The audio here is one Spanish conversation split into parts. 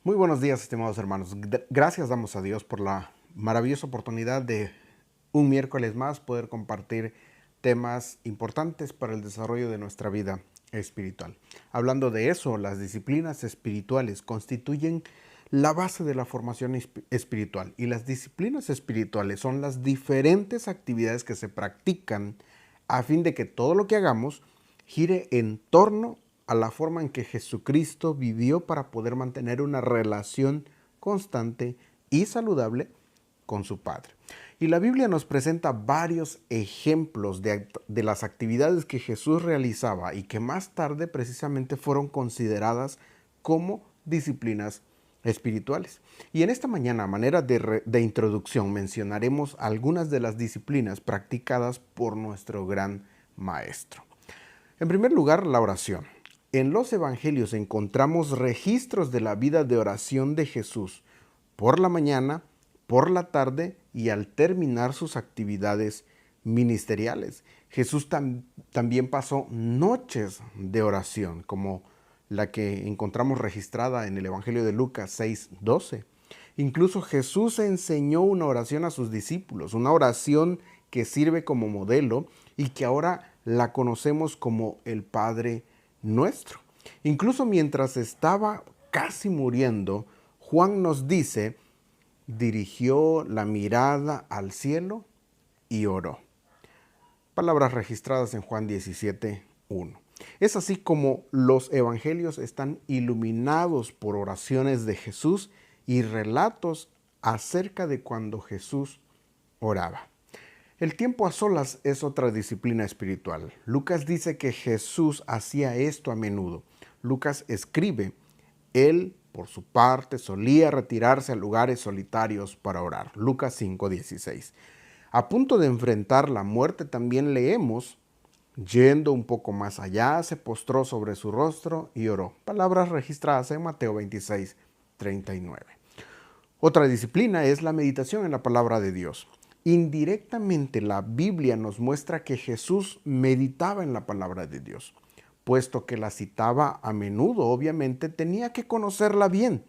Muy buenos días, estimados hermanos. Gracias damos a Dios por la maravillosa oportunidad de un miércoles más poder compartir temas importantes para el desarrollo de nuestra vida espiritual. Hablando de eso, las disciplinas espirituales constituyen la base de la formación espiritual, y las disciplinas espirituales son las diferentes actividades que se practican a fin de que todo lo que hagamos gire en torno a la forma en que Jesucristo vivió para poder mantener una relación constante y saludable con su Padre. Y la Biblia nos presenta varios ejemplos de las actividades que Jesús realizaba y que más tarde precisamente fueron consideradas como disciplinas espirituales. Y en esta mañana, a manera de introducción, mencionaremos algunas de las disciplinas practicadas por nuestro gran Maestro. En primer lugar, la oración. En los evangelios encontramos registros de la vida de oración de Jesús por la mañana, por la tarde y al terminar sus actividades ministeriales. Jesús también pasó noches de oración, como la que encontramos registrada en el Evangelio de Lucas 6:12. Incluso Jesús enseñó una oración a sus discípulos, una oración que sirve como modelo y que ahora la conocemos como el Padre Nuestro. Incluso mientras estaba casi muriendo, Juan nos dice, dirigió la mirada al cielo y oró. Palabras registradas en Juan 17:1. Es así como los evangelios están iluminados por oraciones de Jesús y relatos acerca de cuando Jesús oraba. El tiempo a solas es otra disciplina espiritual. Lucas dice que Jesús hacía esto a menudo. Lucas escribe, él, por su parte, solía retirarse a lugares solitarios para orar. Lucas 5:16. A punto de enfrentar la muerte también leemos, yendo un poco más allá, se postró sobre su rostro y oró. Palabras registradas en Mateo 26:39. Otra disciplina es la meditación en la palabra de Dios. Indirectamente, la Biblia nos muestra que Jesús meditaba en la palabra de Dios. Puesto que la citaba a menudo, obviamente tenía que conocerla bien.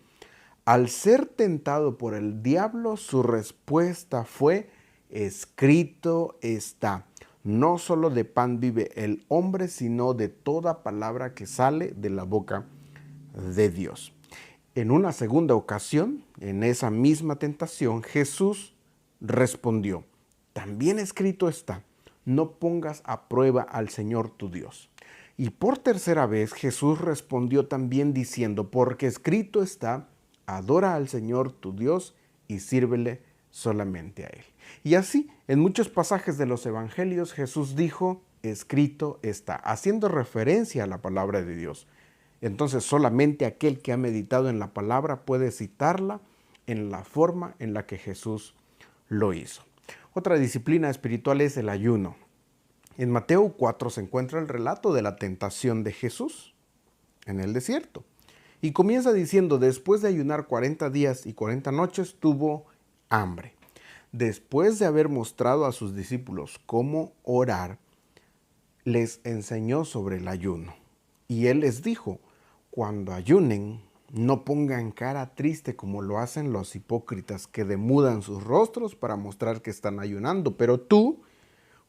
Al ser tentado por el diablo, su respuesta fue, escrito está. No solo de pan vive el hombre, sino de toda palabra que sale de la boca de Dios. En una segunda ocasión, en esa misma tentación, Jesús respondió, también escrito está, no pongas a prueba al Señor tu Dios. Y por tercera vez Jesús respondió también diciendo, porque escrito está, adora al Señor tu Dios y sírvele solamente a Él. Y así, en muchos pasajes de los evangelios, Jesús dijo, escrito está, haciendo referencia a la palabra de Dios. Entonces, solamente aquel que ha meditado en la palabra puede citarla en la forma en la que Jesús lo hizo. Otra disciplina espiritual es el ayuno. En Mateo 4 se encuentra el relato de la tentación de Jesús en el desierto. Y comienza diciendo, después de ayunar 40 días y 40 noches, tuvo hambre. Después de haber mostrado a sus discípulos cómo orar, les enseñó sobre el ayuno. Y él les dijo, cuando ayunen, no pongan cara triste como lo hacen los hipócritas que demudan sus rostros para mostrar que están ayunando. Pero tú,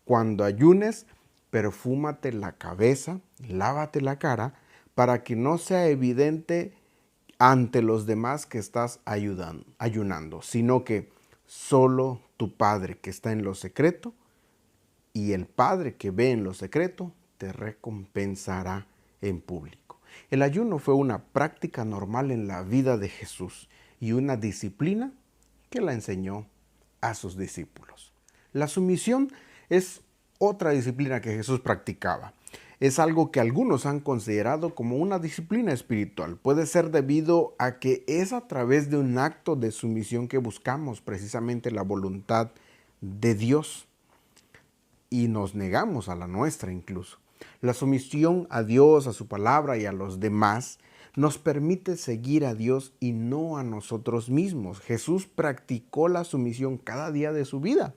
cuando ayunes, perfúmate la cabeza, lávate la cara, para que no sea evidente ante los demás que estás ayunando, sino que solo tu Padre que está en lo secreto y el Padre que ve en lo secreto te recompensará en público. El ayuno fue una práctica normal en la vida de Jesús y una disciplina que la enseñó a sus discípulos. La sumisión es otra disciplina que Jesús practicaba. Es algo que algunos han considerado como una disciplina espiritual. Puede ser debido a que es a través de un acto de sumisión que buscamos precisamente la voluntad de Dios y nos negamos a la nuestra incluso. La sumisión a Dios, a su palabra y a los demás nos permite seguir a Dios y no a nosotros mismos. Jesús practicó la sumisión cada día de su vida.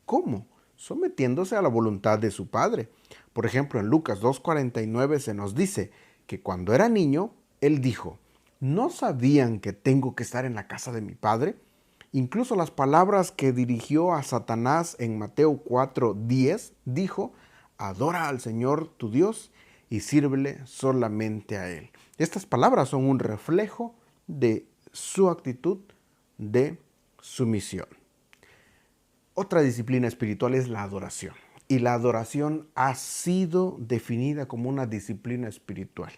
¿Cómo? Sometiéndose a la voluntad de su Padre. Por ejemplo, en Lucas 2:49 se nos dice que cuando era niño, Él dijo, ¿No sabían que tengo que estar en la casa de mi Padre? Incluso las palabras que dirigió a Satanás en Mateo 4:10 dijo: adora al Señor tu Dios y sírvele solamente a Él. Estas palabras son un reflejo de su actitud de sumisión. Otra disciplina espiritual es la adoración. Y la adoración ha sido definida como una disciplina espiritual.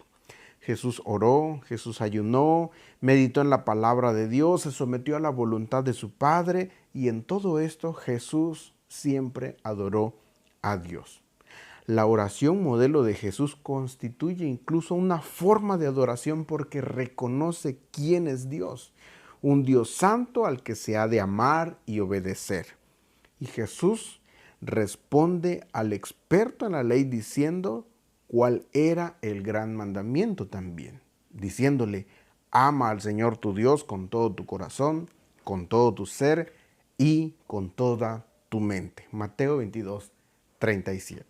Jesús oró, Jesús ayunó, meditó en la palabra de Dios, se sometió a la voluntad de su Padre, y en todo esto Jesús siempre adoró a Dios. La oración modelo de Jesús constituye incluso una forma de adoración porque reconoce quién es Dios, un Dios santo al que se ha de amar y obedecer. Y Jesús responde al experto en la ley diciendo cuál era el gran mandamiento también, diciéndole: ama al Señor tu Dios con todo tu corazón, con todo tu ser y con toda tu mente. Mateo 22:37.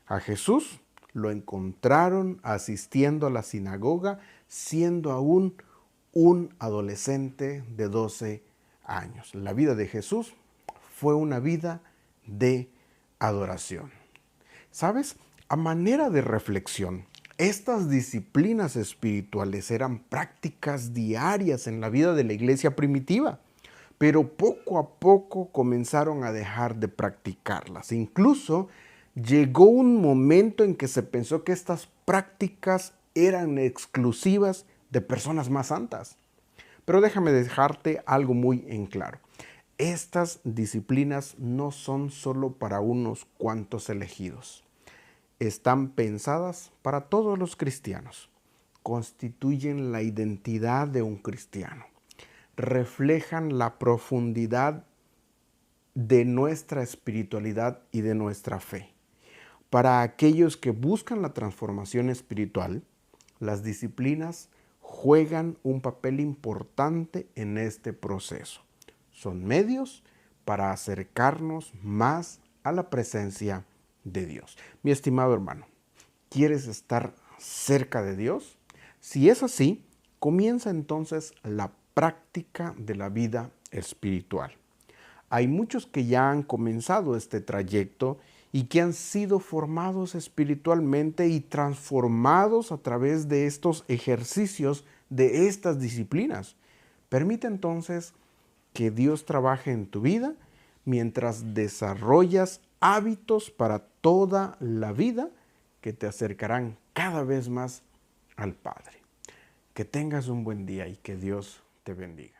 A Jesús lo encontraron asistiendo a la sinagoga, siendo aún un adolescente de 12 años. La vida de Jesús fue una vida de adoración. ¿Sabes? A manera de reflexión, estas disciplinas espirituales eran prácticas diarias en la vida de la iglesia primitiva, pero poco a poco comenzaron a dejar de practicarlas. Incluso llegó un momento en que se pensó que estas prácticas eran exclusivas de personas más santas. Pero déjame dejarte algo muy en claro. Estas disciplinas no son solo para unos cuantos elegidos. Están pensadas para todos los cristianos. Constituyen la identidad de un cristiano. Reflejan la profundidad de nuestra espiritualidad y de nuestra fe. Para aquellos que buscan la transformación espiritual, las disciplinas juegan un papel importante en este proceso. Son medios para acercarnos más a la presencia de Dios. Mi estimado hermano, ¿quieres estar cerca de Dios? Si es así, comienza entonces la práctica de la vida espiritual. Hay muchos que ya han comenzado este trayecto y que han sido formados espiritualmente y transformados a través de estos ejercicios, de estas disciplinas. Permite entonces que Dios trabaje en tu vida mientras desarrollas hábitos para toda la vida que te acercarán cada vez más al Padre. Que tengas un buen día y que Dios te bendiga.